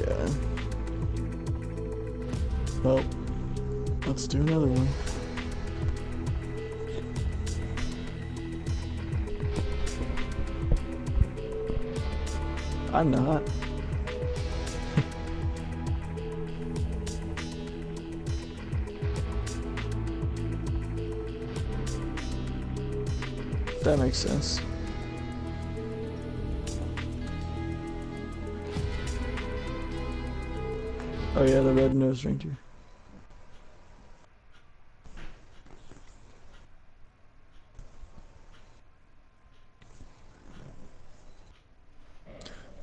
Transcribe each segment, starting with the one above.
Yeah. Well, let's do another one. I'm not. That makes sense. Oh yeah, the red-nosed reindeer.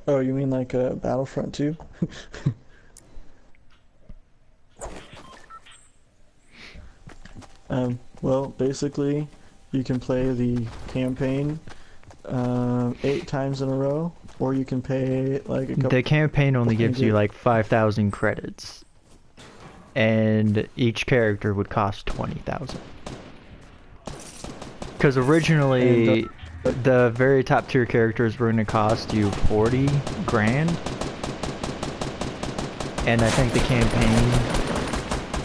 Oh, you mean like Battlefront 2? Well, basically, you can play the campaign 8 times in a row, or you can pay like a couple. The campaign only gives you like 5,000 credits, and each character would cost 20,000. Because originally, the very top tier characters were going to cost you 40 grand, and I think the campaign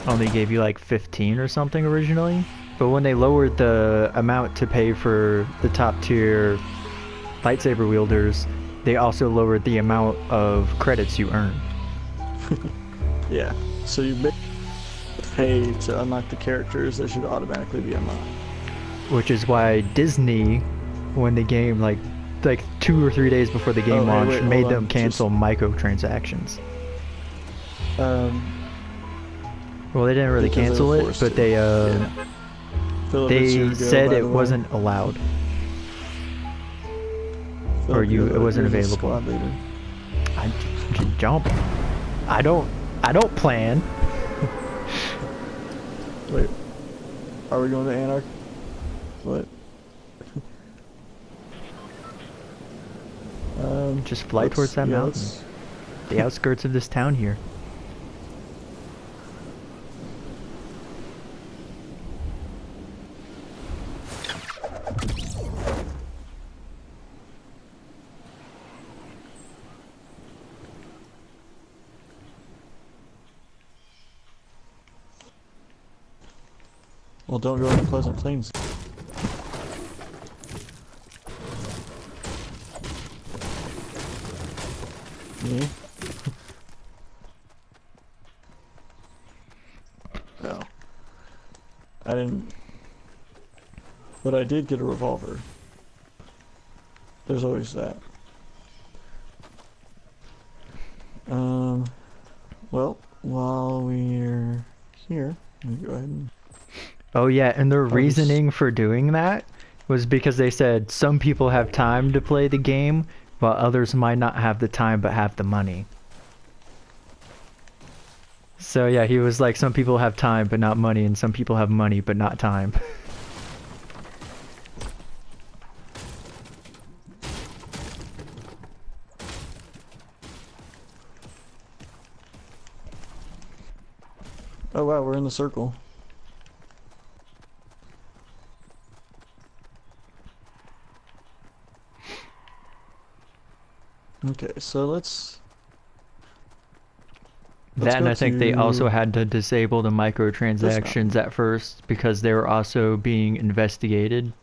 only gave you like 15 or something originally. But when they lowered the amount to pay for the top tier lightsaber wielders, they also lowered the amount of credits you earn. Yeah, so you pay to unlock the characters that should automatically be unlocked. Which is why Disney, when the game like 2 or 3 days before the game launched, made them cancel microtransactions. Well, they didn't really cancel it, but they said it wasn't allowed, or it wasn't available. I jump. I don't plan. Wait, are we going to Anarch? What? Just fly towards that mountain. The outskirts of this town here. Well, don't go into Pleasant Plains. Me? No. I didn't. But I did get a revolver. There's always that. Well, while we're here, let me go ahead and... Oh yeah, and their reasoning for doing that was because they said some people have time to play the game, while others might not have the time but have the money. So yeah, he was like, some people have time but not money, and some people have money but not time. Oh wow, we're in the circle. Okay, so let's that, and I think they also had to disable the microtransactions at first because they were also being investigated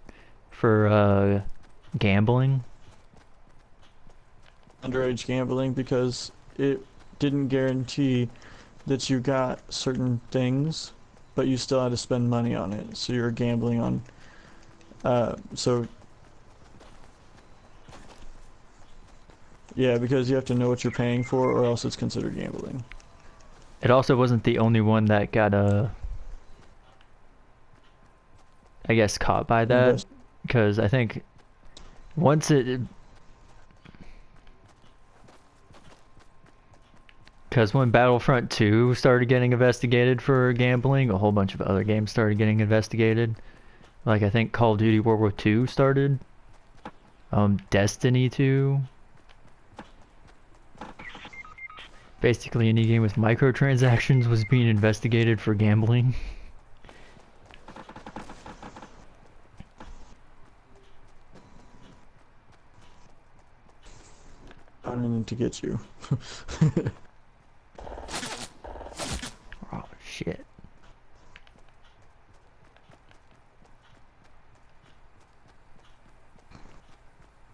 for gambling. Underage gambling, because it didn't guarantee that you got certain things, but you still had to spend money on it. So you're gambling on, yeah, because you have to know what you're paying for, or else it's considered gambling. It also wasn't the only one that got I guess caught by that, because I think once because when Battlefront 2 started getting investigated for gambling, a whole bunch of other games started getting investigated. Like I think Call of Duty World War II started, Destiny 2. Basically any game with microtransactions was being investigated for gambling. I don't need to get you. shit.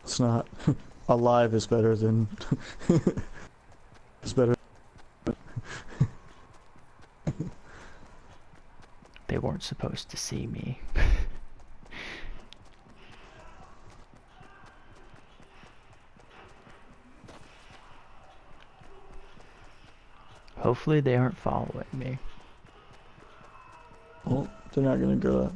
It's not. Alive is better than. It's better. They weren't supposed to see me. Hopefully they aren't following me. Well, they're not gonna go that.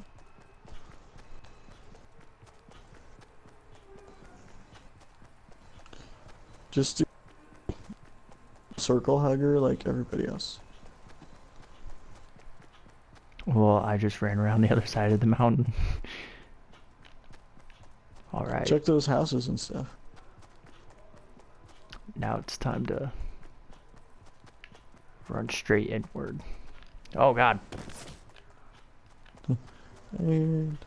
Just do circle hugger like everybody else. Well, I just ran around the other side of the mountain. Alright. Check those houses and stuff. Now it's time to run straight inward. Oh god. And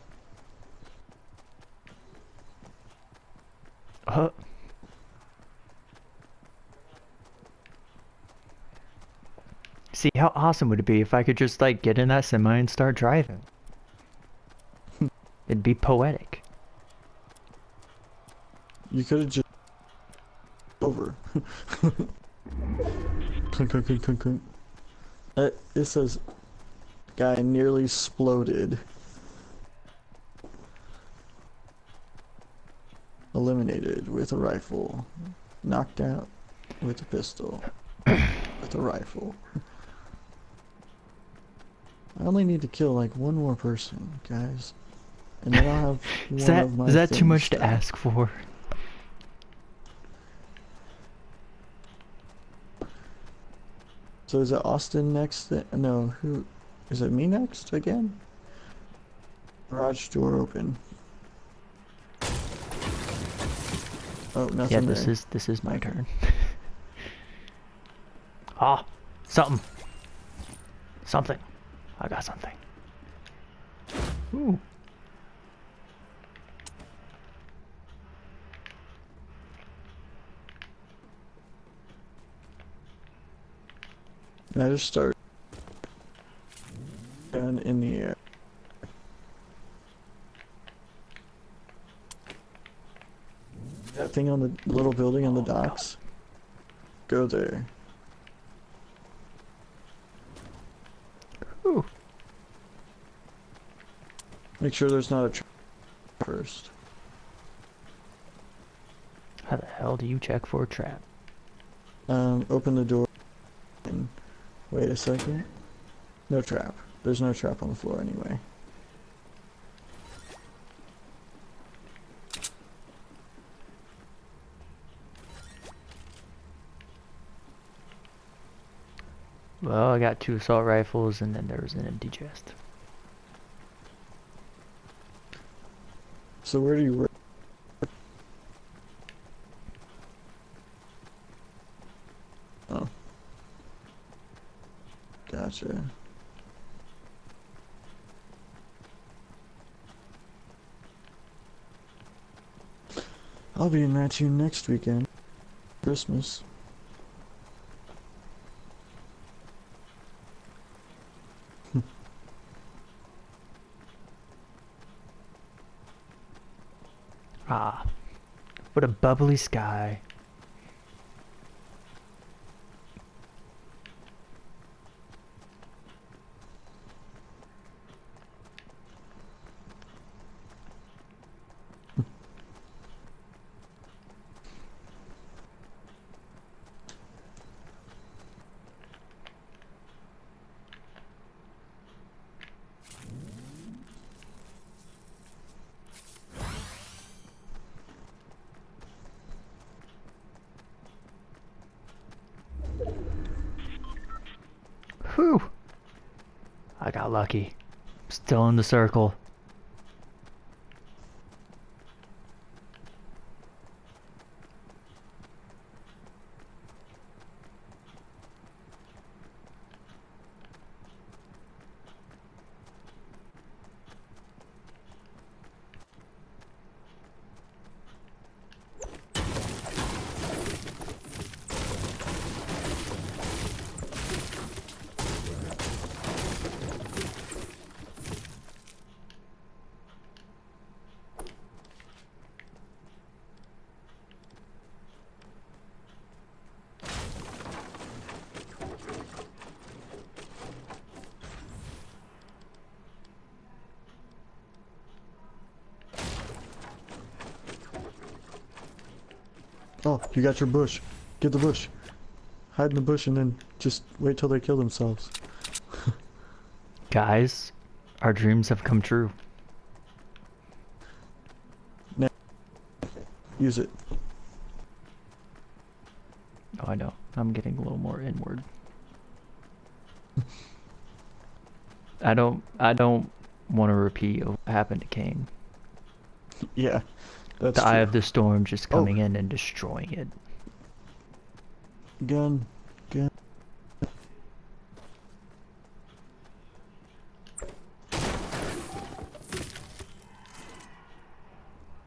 See, how awesome would it be if I could just like get in that semi and start driving? It'd be poetic. you could have just over. Clunk, clunk, clunk, clunk, clunk. It says guy nearly exploded. Eliminated with a rifle. Knocked out with a pistol. With a rifle. I only need to kill like one more person, guys. And then I'll have one of my Is that too things much to done. ask for? So is it Austin next? No, who? Is it me next again? Garage door open. Oh, nothing Yeah, there. this is my turn. Ah, something. Something. I got something. Ooh. And I just start gun in the air. That thing on the little building on the docks. Go there. Ooh. Make sure there's not a trap first. How the hell do you check for a trap? Open the door and wait a second. No trap. There's no trap on the floor anyway. Well, I got 2 assault rifles and then there was an empty chest. So where do you work? Oh. Gotcha. I'll be in that tune next weekend. Christmas. Ah, what a bubbly sky. Whew. I got lucky. Still in the circle. Oh, you got your bush. Get the bush. Hide in the bush and then just wait till they kill themselves. Guys, our dreams have come true. Now, use it. Oh, I know. I'm getting a little more inward. I don't want to repeat what happened to Kane. Yeah, that's The Eye true. of the Storm just Oh, coming in and destroying it. gun. Gun.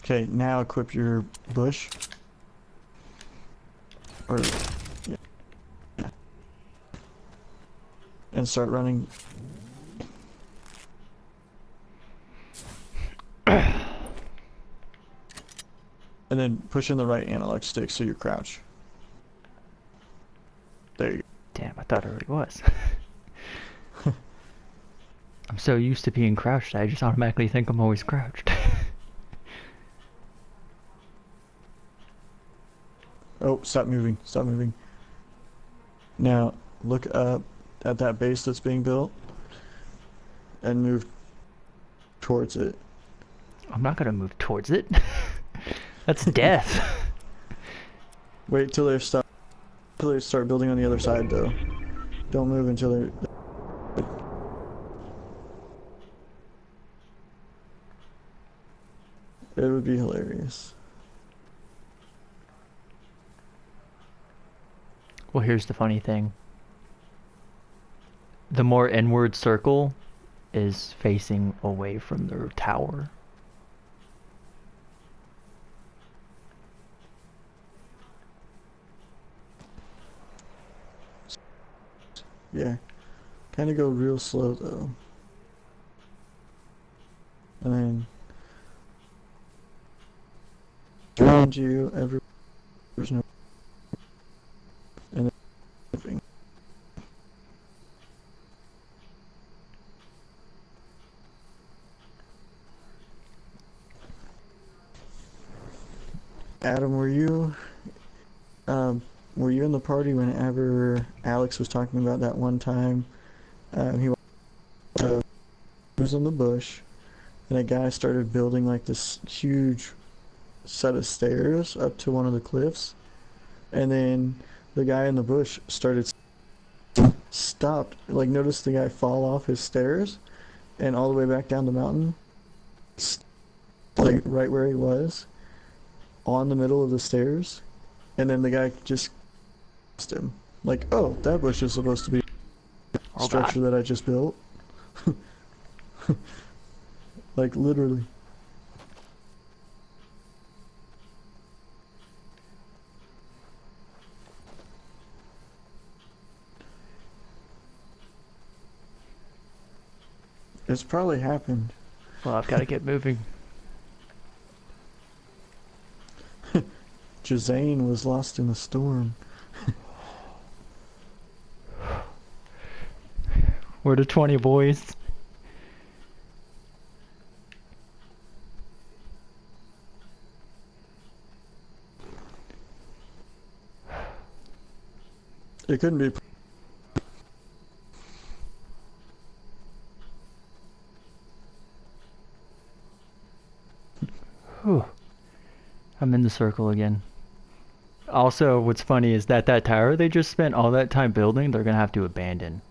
Okay, now equip your bush. Or, yeah. And start running. And then push in the right analog stick so you crouch. There you go. Damn, I thought it already was. I'm so used to being crouched, I just automatically think I'm always crouched. Oh, stop moving. Stop moving. Now, look up at that base that's being built and move towards it. I'm not gonna move towards it. That's death. Wait till they start building on the other side though. Don't move until they're it would be hilarious. Well, here's the funny thing. The more inward circle is facing away from their tower. Yeah. Kind of go real slow though. And then around you, there's no and then moving. Adam, were you in the party whenever Alex was talking about that one time? He was in the bush, and a guy started building like this huge set of stairs up to one of the cliffs, and then the guy in the bush stopped, like noticed the guy fall off his stairs, and all the way back down the mountain, like right where he was, on the middle of the stairs, and then the guy just asked him, like, oh, that bush is supposed to be the Oh structure god. that I just built. Like, literally. It's probably happened. Well, I've got to get moving. Jazane was lost in a storm. We're the 20 boys. It couldn't be. Whew. I'm in the circle again. Also, what's funny is that tower they just spent all that time building, they're gonna have to abandon.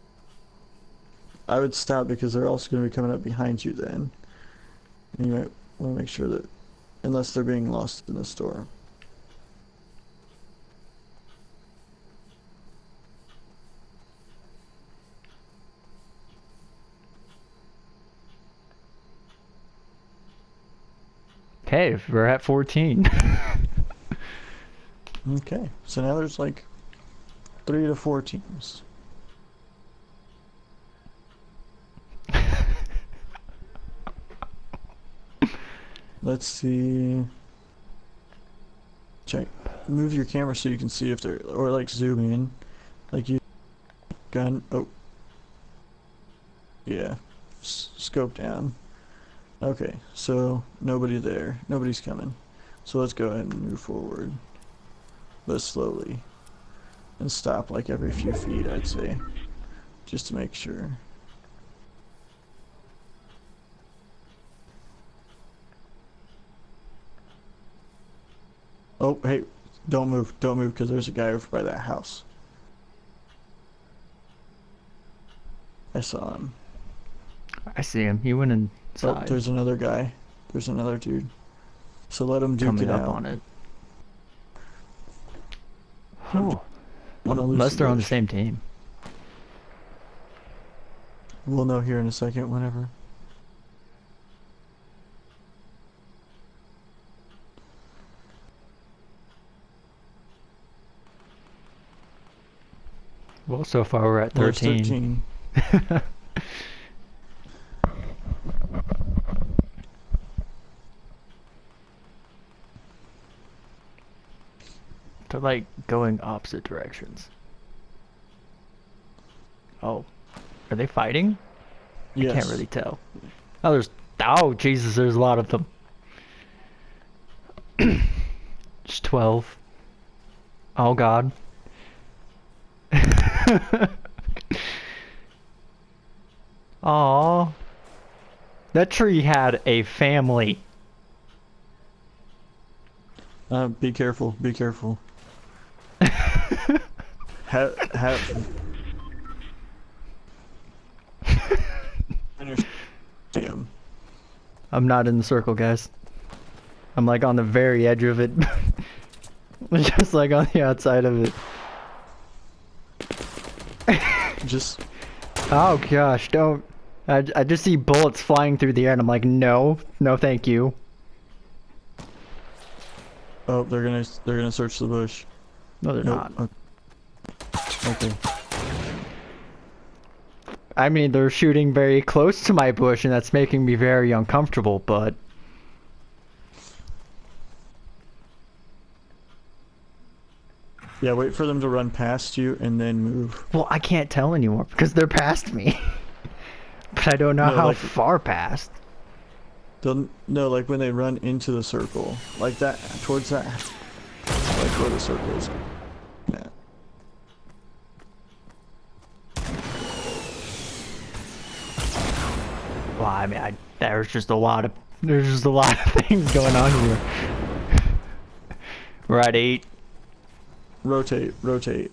I would stop because they're also going to be coming up behind you then. And you might want to make sure that, unless they're being lost in the storm. Okay, we're at 14. Okay, so now there's like 3 to 4 teams. Let's see. Check. Move your camera so you can see if they're, or like zoom in. Like you gun. Oh. Yeah. Scope down. Okay, so nobody there. Nobody's coming. So let's go ahead and move forward. but slowly. And stop like every few feet, I'd say. Just to make sure. Oh, hey, don't move, because there's a guy over by that house. I saw him. I see him. He went inside. Oh, there's another guy. There's another dude. So let him duke Coming it up out. on it. Oh. Well, Unless they're on the same team. We'll know here in a second, whenever. Well, so far we're at Well, there's 13. 13. They're like going opposite directions. Oh. Are they fighting? Yes. I can't really tell. Oh, oh, Jesus, there's a lot of them. Just 12. Oh, God. Aww. That tree had a family. Be careful, be careful. Have Damn. I'm not in the circle, guys. I'm like on the very edge of it. Just like on the outside of it. Just... Oh gosh, don't. I just see bullets flying through the air and I'm like, no, no thank you. Oh, they're gonna search the bush. No, they're not. Okay. I mean, they're shooting very close to my bush and that's making me very uncomfortable, but... Yeah, wait for them to run past you and then move. Well, I can't tell anymore because they're past me. But I don't know No, how like, far past. No, like when they run into the circle. Like that, towards that. Like where the circle is. Yeah. Well, I mean, there's just a lot of things going on here. We're at 8. Rotate, rotate.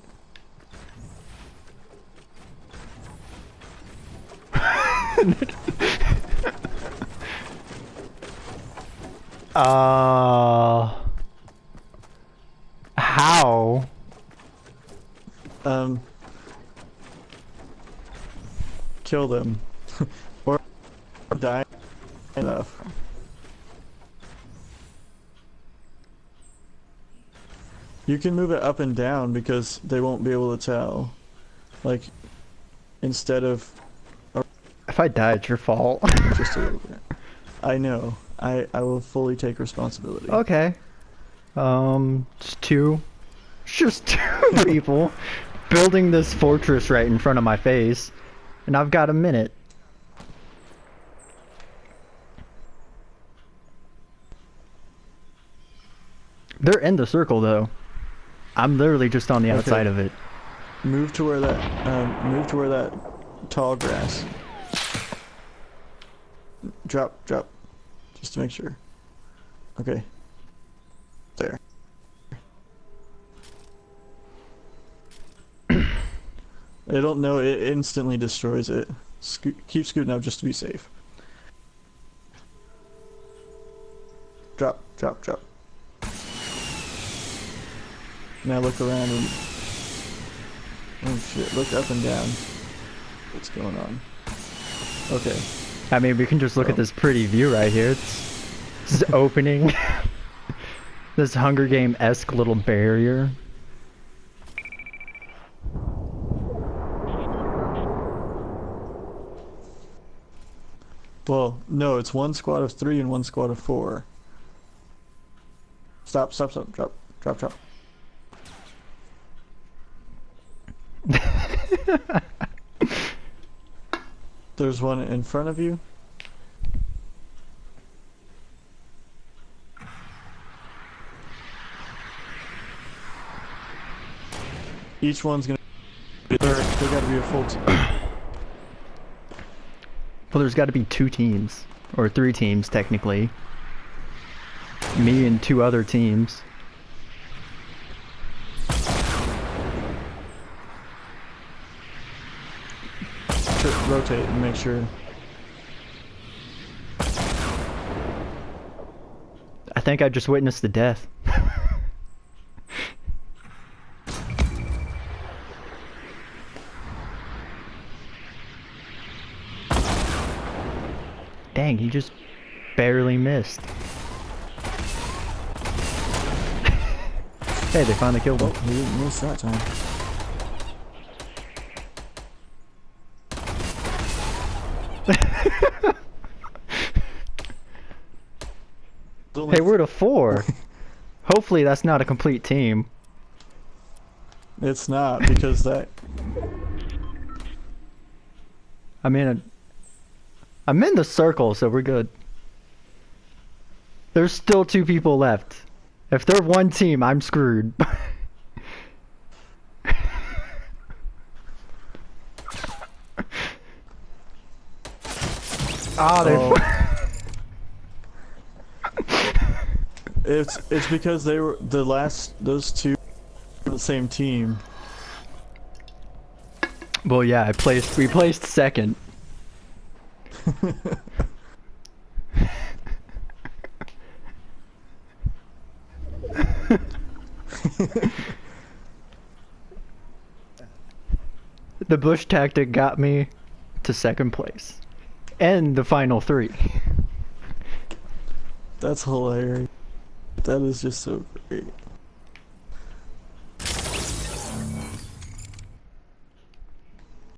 How? Kill them. Or die enough. You can move it up and down because they won't be able to tell. Like, instead of... If I die, it's your fault. Just a little bit. I know. I will fully take responsibility. Okay. Just two people building this fortress right in front of my face, and I've got a minute. They're in the circle though. I'm literally just on the outside of it. Move to where that tall grass. Drop, just to make sure. Okay. There. I don't know, it instantly destroys it. Keep scooting up just to be safe. Drop. Now look around and... Oh shit, look up and down. What's going on? Okay. I mean, we can just look at this pretty view right here. It's opening. This Hunger Game-esque little barrier. Well, no, it's one squad of 3 and one squad of 4. Stop, drop. There's one in front of you. Each one's gonna be there. They gotta be a full team. Well, there's got to be 2 teams, or 3 teams technically. Me and 2 other teams. Rotate and make sure. I think I just witnessed the death. Dang, he just barely missed. Hey, they finally killed him. Oh, he didn't miss that time. Hey, we're to 4. Hopefully that's not a complete team. It's not, because that... I'm in the circle, so we're good. There's still 2 people left. If they're one team, I'm screwed. It's because they were those 2 were the same team. Well, yeah, we placed second. The bush tactic got me to second place. And the final 3. That's hilarious. That is just so great.